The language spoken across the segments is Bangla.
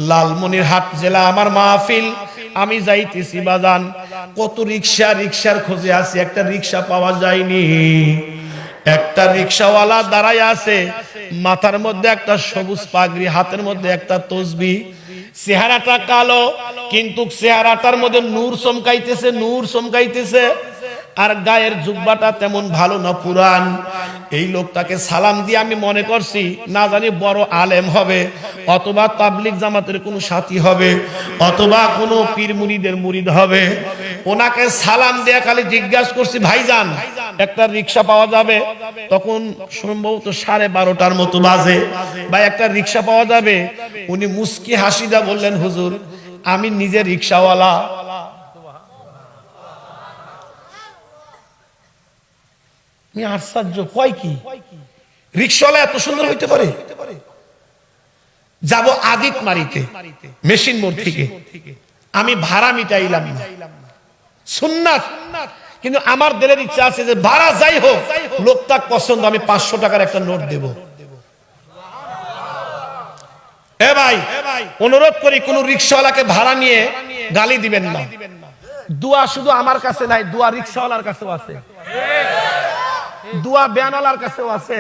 লালমনিরহাট জেলা আমার মাহফিল, আমি যাইতেছি বাজান, কত রিক্সার খোঁজে আছি, একটা রিক্সা পাওয়া যায়নি। একটা রিক্সাওয়ালা দাঁড়ায় আছে, মাথার মধ্যে একটা সবুজ পাগড়ি, হাতের মধ্যে একটা তসবিহ, চেহারাটা কালো কিন্তু চেহারাটার মধ্যে নূর চমকাইতেছে, আর গায়ের জুব্বাটা তেমন ভালো না, পুরান। এই লোকটাকে সালাম দিয়ে আমি মনে করছি না জানি বড় আলেম হবে, অথবা তাবলিগ জামাতের কোনো সাথী হবে, অথবা কোনো পীর মুরিদের মুরিদ হবে। ওনাকে সালাম দিয়ে খালি জিজ্ঞাসা করছি, ভাইজান একটা রিক্সা পাওয়া যাবে? তখন সম্ভবত 12:30 মতো বাজে। ভাই একটা রিক্সা পাওয়া যাবে? উনি মুস্কি হাসিদা বললেন, হুজুর আমি নিজে রিক্সাওয়ালা। আশ্চর্য, কয় কি রিক্সাওয়ালা এত সুন্দর হইতে পারে? যাব আদিত মারিতে মেশিন মোড় থেকে, আমি ভাড়া মিটাইলাম না, সুন্নাত, কিন্তু আমার দিলের ইচ্ছা আছে যে ভাড়া যাই হোক লোকটা পছন্দ, আমি 500 টাকার একটা নোট দেব। এ ভাই অনুরোধ করি কোন রিক্সাওয়ালাকে ভাড়া নিয়ে গালি দিবেন না। দোয়া শুধু আমার কাছে নাই, দোয়া রিক্সাওয়ালার কাছেও আছে, দোয়া ব্যানওয়ালার কাছেও আছে।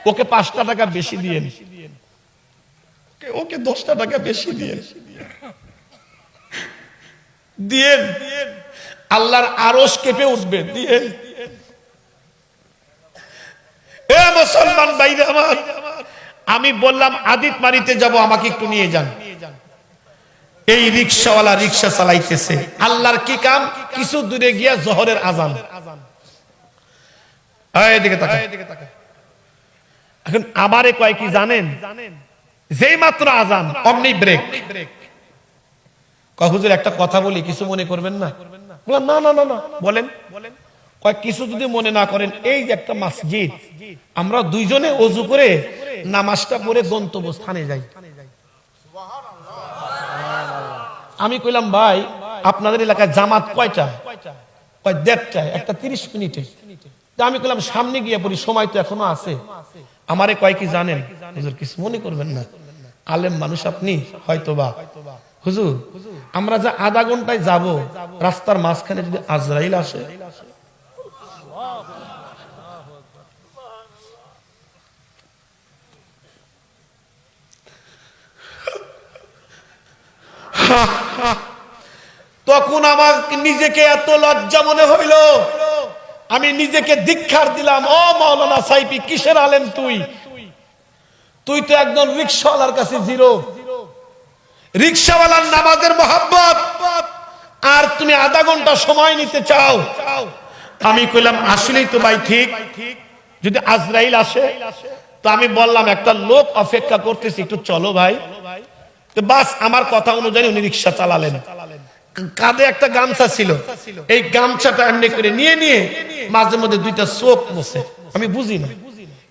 ওকে 5টা টাকা বেশি দিয়েন, ওকে 10টা টাকা বেশি দিয়েন, আল্লাহর আরশ কেঁপে উঠবে, দিয়েন। এ মুসলমান ভাইরা আমার, আমি বললাম আদিত মারিতে যাব, আমাকে একটু নিয়ে যান। এই রিক্সাওয়ালা রিক্সা চালাইতেছে, আল্লাহর কি কাম, কিছু দূরে গিয়া জোহরের আজান। এদিকে তাকা। এখন আমারে কয় কি জানেন, যেই মাত্র আজান অমনি ব্রেক। হুজুর একটা কথা বলি, কিছু মনে করবেন না? বললাম না না না, বলেন। কয় কিছু যদি মনে না করেন, এই যে একটা মসজিদ, আমরা দুইজনে ওযু করে নামাজটা পড়ে গন্তব্যস্থানে যাই। আমি কইলাম ভাই আপনাদের এলাকায় জামাত কয়টা? কয় 1:30, একটা 30 মিনিটে। আমি কইলাম সামনে গিয়ে পড়ি, সময় তো এখনো আছে। আমারে কয় কি জানেন, হুজুর কিছু মনে করবেন না, আলেম মানুষ আপনি, হয়তোবা হুজুর আমরা যা আধা ঘন্টায় যাব, রাস্তার মাঝখানে যদি আজরাইল আসে, তখন আমার নিজেকে এত লজ্জা মনে হইল, আমি নিজেকে ধিক্কার দিলাম। ও মাওলানা সাইফি, কিসের আলেম তুই? তুই তো একদম রিক্সাওয়ালার কাছে জিরো। রিক্সাওয়ালার নামাজের মোহাব্বত, আর তুমি আধা ঘন্টা সময় নিতে চাও। আমি কইলাম আসলেই তো ভাই ঠিক, যদি আজরাইল আসে। তো আমি বললাম একটা লোক অপেক্ষা করতেছি, একটু চলো ভাই। তো বাস আমার কথা অনুযায়ী উনি রিক্সা চালালেন। কাঁধে একটা গামছা ছিল, এই গামছাটা এমনি করে নিয়ে মাঝে মধ্যে 2টা চোখ মুছে। আমি বুঝি না,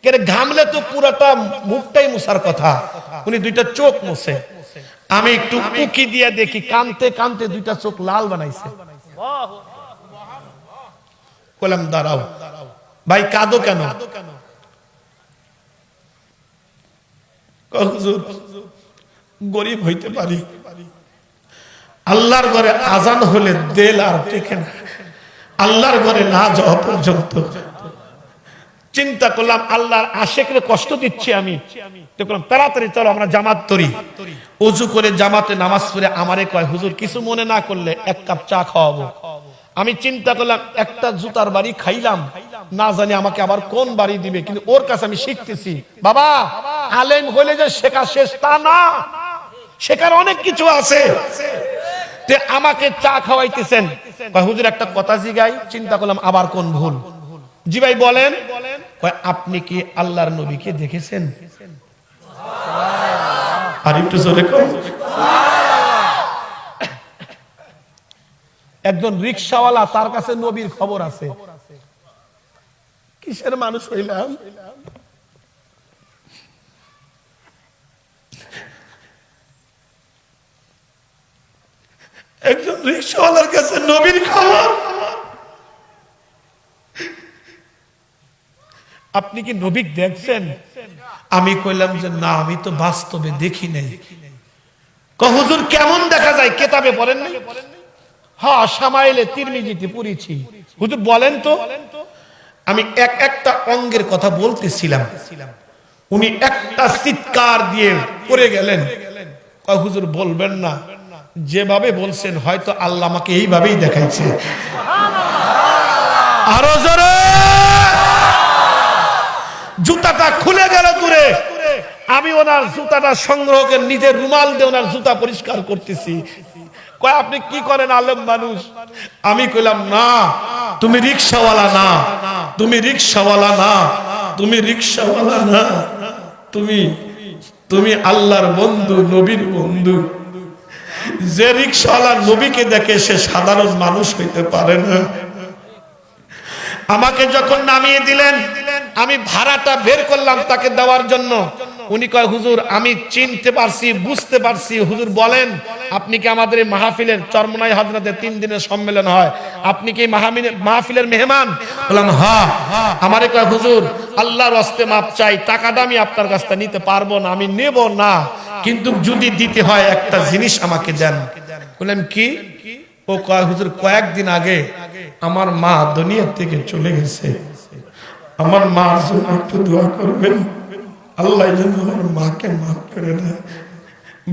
কেন ঘামলে তো পুরাটা মুখটাই মুছার কথা, উনি 2টা চোখ মুছে। আমি একটু উকি দিয়ে দেখি, কানতে 2টা চোখ লাল বানাইছে। বললাম দাঁড়াও ভাই, কাঁদো কেন? হুজুর গরিব হইতে পারি, আল্লাহর ঘরে আজান হলে দেল আর টেকে না, আল্লাহর ঘরে না যাওয়া পর্যন্ত চিন্তা করলাম আল্লাহর আশেকরে কষ্ট দিচ্ছি আমি। দেখলাম তাড়াতাড়ি চলো আমরা জামাত করি। ওযু করে জামাতে নামাজ পড়ে আমারে কয়, হুজুর কিছু মনে না করলে 1 কাপ চা খাওয়াবো। আমি চিন্তা করলাম একটা জুতার বাড়ি খাইলাম, না জানি আমাকে আবার কোন বাড়ি দিবে, কিন্তু ওর কাছে আমি শিখতেছি বাবা আলেম হলে যে শেখা শেষ তা না, শেখার অনেক কিছু আছে। আমাকে চা খাওয়াইতেছেন, হুজুর একটা কথা জিগাই। চিন্তা করলাম আবার কোন ভুল। জি ভাই বলেন। আপনি কি আল্লাহর নবীকে দেখেছেন? আর একটু জোরে কর। একজন রিক্সাওয়ালা, তার কাছে নবীর খবর আছে। কিসের মানুষ হইলাম? একজন রিক্সাওয়ালার কাছে নবীর খবর। আপনি কি নবী দেখছেন? আমি কইলাম যে না, আমি তো বাস্তবে দেখি নাই। হুজুর কেমন দেখা যায়, কেতাবে পড়েন নাই? হ্যাঁ, শামাইলে তিরমিজিতে পড়েছি। হুজুর বলেন তো। আমি একটা অঙ্গের কথা বলতেছিলাম, উনি একটা চিৎকার দিয়ে পড়ে গেলেন। হুজুর বলবেন না, যেভাবে বলছেন হয়তো আল্লাহ আমাকে এইভাবেই দেখাইছে। আরো জোরে। জুতাটা খুলে গেল দূরে, আমি ওনার জুতাটা সংগ্রহ করে নিজের রুমাল দিয়ে ওনার জুতা পরিষ্কার করতেছি। কয় আপনি কি করেন আলেম মানুষ? আমি কইলাম না, তুমি রিকশাওয়ালা না, তুমি রিকশাওয়ালা না, তুমি রিকশাওয়ালা না, তুমি আল্লাহর বন্ধু, নবীর বন্ধু। যে রিকশাওয়ালা নবীকে দেখে সে সাধারণ মানুষ হইতে পারে না। আমাকে যখন নামিয়ে দিলেন, আমি ভাড়াটা বের করলাম তাকে দেওয়ার জন্য। উনি কয় হুজুর আমি চিনতে পারছি, বুঝতে পারছি। হুজুর বলেন আপনি কি আমাদের এই মাহফিলের চরমনাই হযরতে 3 দিনের সম্মেলন হয়, আপনি কি মাহফিলের মেহমান? বললাম হ্যাঁ। আমারে কয় হুজুর আল্লাহর ওয়াস্তে মাপ চাই, টাকাটা আমি আপনার কাছ থেকে নিতে পারবো না, আমি নেব না, কিন্তু যদি দিতে হয় একটা জিনিস আমাকে দেন। বললাম কি? ও কয় হুজুর কয়েকদিন আগে আমার মা দুনিয়া থেকে চলে গেছে, আমার মার জন্য একটু দোয়া করবেন, আল্লাহ যেন আমার মাকে মাফ করে দেয়।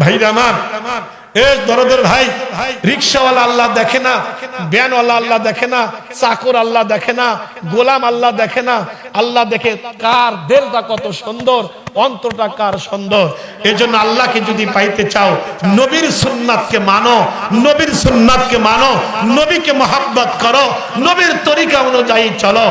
ভাইরা আমার, দরদের ভাই, রিকশাওয়ালা আল্লাহ দেখে না, ভ্যানওয়ালা আল্লাহ দেখে না, চাকর আল্লাহ দেখে না, গোলাম আল্লাহ দেখে না, আল্লাহ দেখে কার দিলটা কত সুন্দর, অন্তরটা কার সুন্দর। এজন্য আল্লাহকে যদি পাইতে চাও, নবীর সুন্নাতকে মানো, নবীর সুন্নাতকে মানো, নবীকে মহব্বত করো, নবীর তরিকা অনুযায়ী চলো।